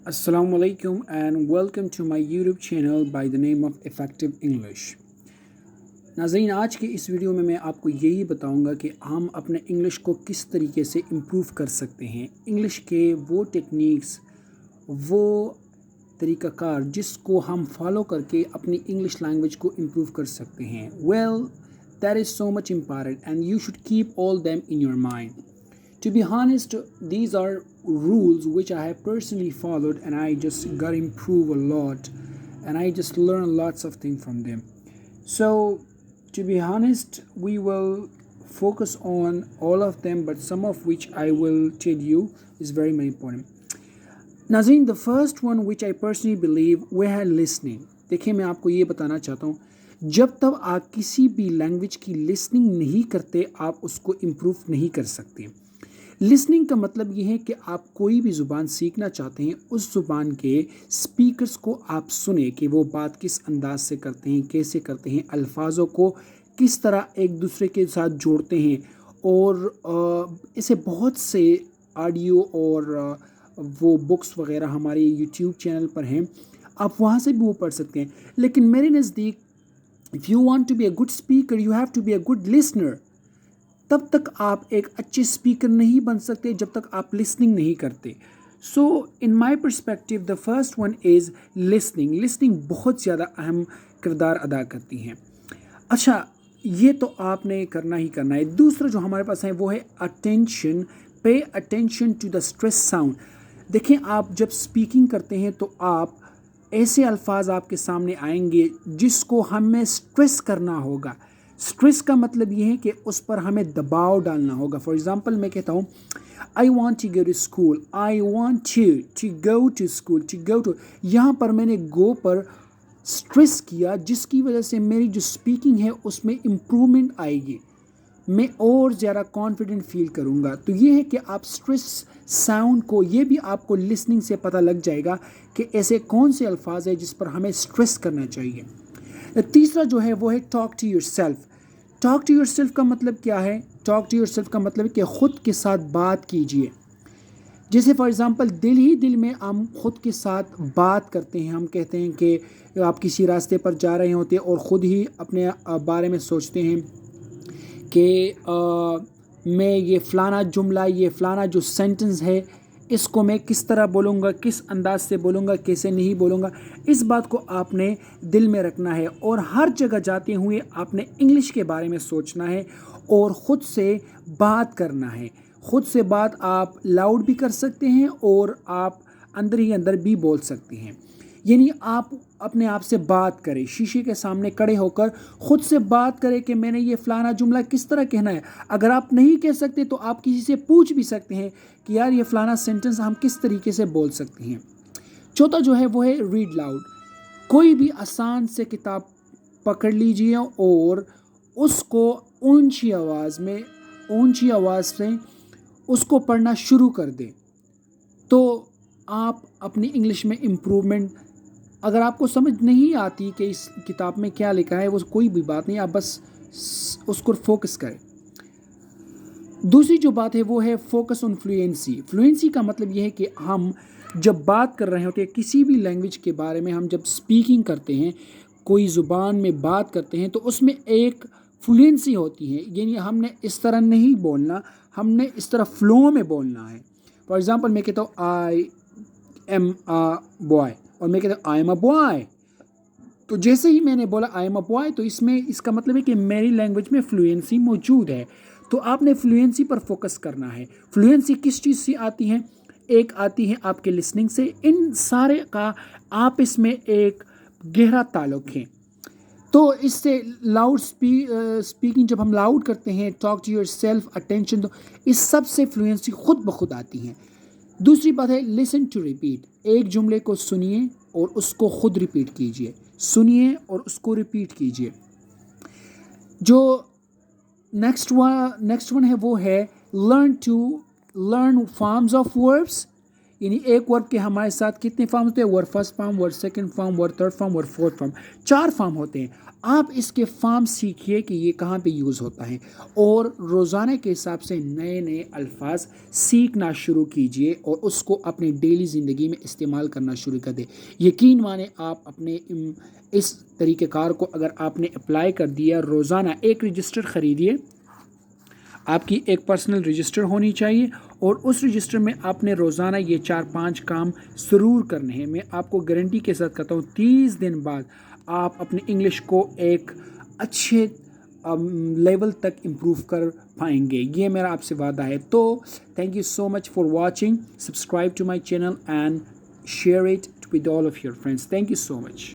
Assalamu alaikum and welcome to my YouTube channel by the name of Effective English. नाज़रीन, आज के इस video में मैं आपको यही बताऊंगा कि हम अपने इंग्लिश को किस तरीके से इम्प्रूव कर सकते हैं। इंग्लिश के वो टेक्निक्स, वो तरीक़ाकार जिसको हम फॉलो करके अपनी इंग्लिश लैंग्वेज को इम्प्रूव कर सकते हैं। Well, that is so much important and you should keep all them in your mind. To be honest, these are rules which I have personally followed and I just got improve a lot and I just learn lots of things from them. So, to be honest, we will focus on all of them, but some of which I will tell you is very, very important. नाज़रीन, the first one which I personally believe we are listening. देखिए, मैं आपको ये बताना चाहता हूँ, जब तक आप किसी भी लैंग्वेज की लिसनिंग नहीं करते, आप उसको इम्प्रूव नहीं कर सकते। लिसनिंग का मतलब ये है कि आप कोई भी ज़ुबान सीखना चाहते हैं, उस ज़ुबान के स्पीकर्स को आप सुने कि वो बात किस अंदाज से करते हैं, कैसे करते हैं, अल्फाज़ों को किस तरह एक दूसरे के साथ जोड़ते हैं। और ऐसे बहुत से ऑडियो और वो बुक्स वगैरह हमारे यूट्यूब चैनल पर हैं, आप वहाँ से भी वो पढ़ सकते हैं। लेकिन मेरे नज़दीक if you want to be a good speaker you have to be a good listener. तब तक आप एक अच्छे स्पीकर नहीं बन सकते जब तक आप लिसनिंग नहीं करते। So in my perspective the first one is listening. Listening बहुत ज़्यादा अहम किरदार अदा करती हैं। अच्छा, ये तो आपने करना ही करना है। दूसरा जो हमारे पास है वो है attention. Pay attention to the stress sound. देखें, आप जब स्पीकिंग करते हैं तो आप ऐसे अल्फाज आपके सामने आएंगे जिसको हमें स्ट्रेस करना होगा। स्ट्रेस का मतलब ये है कि उस पर हमें दबाव डालना होगा। फॉर एग्ज़ाम्पल, मैं कहता हूँ I want to go to school, I want to go to school, to go to. यहाँ पर मैंने गो पर स्ट्रेस किया, जिसकी वजह से मेरी जो स्पीकिंग है उसमें इम्प्रूवमेंट आएगी, मैं और ज़्यादा कॉन्फिडेंट फील करूँगा। तो ये है कि आप स्ट्रेस साउंड को, ये भी आपको लिसनिंग से पता लग जाएगा कि ऐसे कौन से अल्फाज है जिस पर हमें स्ट्रेस करना चाहिए। तीसरा जो है वो है talk to yourself. Talk to yourself का मतलब क्या है? टॉक टू योर सेल्फ का मतलब है कि ख़ुद के साथ बात कीजिए। जैसे फॉर एग्ज़ाम्पल, दिल ही दिल में हम ख़ुद के साथ बात करते हैं। हम कहते हैं कि आप किसी रास्ते पर जा रहे होते हैं और ख़ुद ही अपने बारे में सोचते हैं कि मैं ये फ़लाना जुमला, ये फ़लाना जो सेंटेंस है, इसको मैं किस तरह बोलूँगा, किस अंदाज से बोलूँगा, कैसे नहीं बोलूँगा। इस बात को आपने दिल में रखना है और हर जगह जाते हुए आपने इंग्लिश के बारे में सोचना है और ख़ुद से बात करना है। ख़ुद से बात आप लाउड भी कर सकते हैं और आप अंदर ही अंदर भी बोल सकते हैं। यानी आप अपने आप से बात करें, शीशे के सामने खड़े होकर ख़ुद से बात करें कि मैंने ये फ़लाना जुमला किस तरह कहना है। अगर आप नहीं कह सकते तो आप किसी से पूछ भी सकते हैं कि यार ये फ़लाना सेंटेंस हम किस तरीके से बोल सकते हैं। चौथा जो है वो है रीड लाउड। कोई भी आसान से किताब पकड़ लीजिए और उसको ऊंची आवाज़ से उसको पढ़ना शुरू कर दें, तो आप अपनी इंग्लिश में इम्प्रूवमेंट, अगर आपको समझ नहीं आती कि इस किताब में क्या लिखा है, वो कोई भी बात नहीं, आप बस उसको फोकस करें। दूसरी जो बात है वो है फोकस ऑन फ्लुएंसी। फ्लुएंसी का मतलब ये है कि हम जब बात कर रहे होते हैं किसी भी लैंग्वेज के बारे में, हम जब स्पीकिंग करते हैं, कोई ज़ुबान में बात करते हैं, तो उसमें एक फ्लुएंसी होती है। यानी हमने इस तरह नहीं बोलना, हमने इस तरह फ़्लो में बोलना है। फॉर एग्ज़ाम्पल, मैं कहता हूँ आई एम अ बॉय और मैं कहता हूँ आई एम अ बॉय। तो जैसे ही मैंने बोला आई एम अ बॉय, तो इसमें इसका मतलब है कि मेरी लैंग्वेज में फ्लुएंसी मौजूद है। तो आपने फ्लुएंसी पर फोकस करना है। फ्लुएंसी किस चीज़ से आती है? एक आती है आपके लिसनिंग से। इन सारे का आप इसमें एक गहरा ताल्लुक़ है। तो इससे लाउड स्पीकिंग जब हम लाउड करते हैं, talk to yourself, attention, तो इस सब से फ्लुएंसी खुद ब खुद आती है। दूसरी बात है लिसन टू रिपीट। एक जुमले को सुनिए और उसको खुद रिपीट कीजिए। सुनिए और उसको रिपीट कीजिए। जो नेक्स्ट वन है वो है लर्न फॉर्म्स ऑफ वर्ब्स। यानी एक वर्ब के हमारे साथ कितने फॉर्म होते हैं, verb first form, verb second form, verb third form, verb fourth form, 4 form होते हैं। आप इसके फॉर्म सीखिए कि ये कहाँ पे यूज़ होता है और रोज़ाना के हिसाब से नए नए अल्फाज सीखना शुरू कीजिए और उसको अपनी डेली ज़िंदगी में इस्तेमाल करना शुरू कर दें। यकीन माने आप अपने इस तरीक़ेकार को अगर आपने अप्लाई कर दिया, रोज़ाना एक रजिस्टर ख़रीदिए, आपकी एक पर्सनल रजिस्टर होनी चाहिए और उस रजिस्टर में आपने रोज़ाना ये 4-5 काम ज़रूर करने हैं। मैं आपको गारंटी के साथ कहता हूँ 30 दिन बाद आप अपनी इंग्लिश को एक अच्छे लेवल तक इम्प्रूव कर पाएंगे, ये मेरा आपसे वादा है। तो thank you so much for watching, subscribe to my channel and share it with all of your friends. Thank you so much.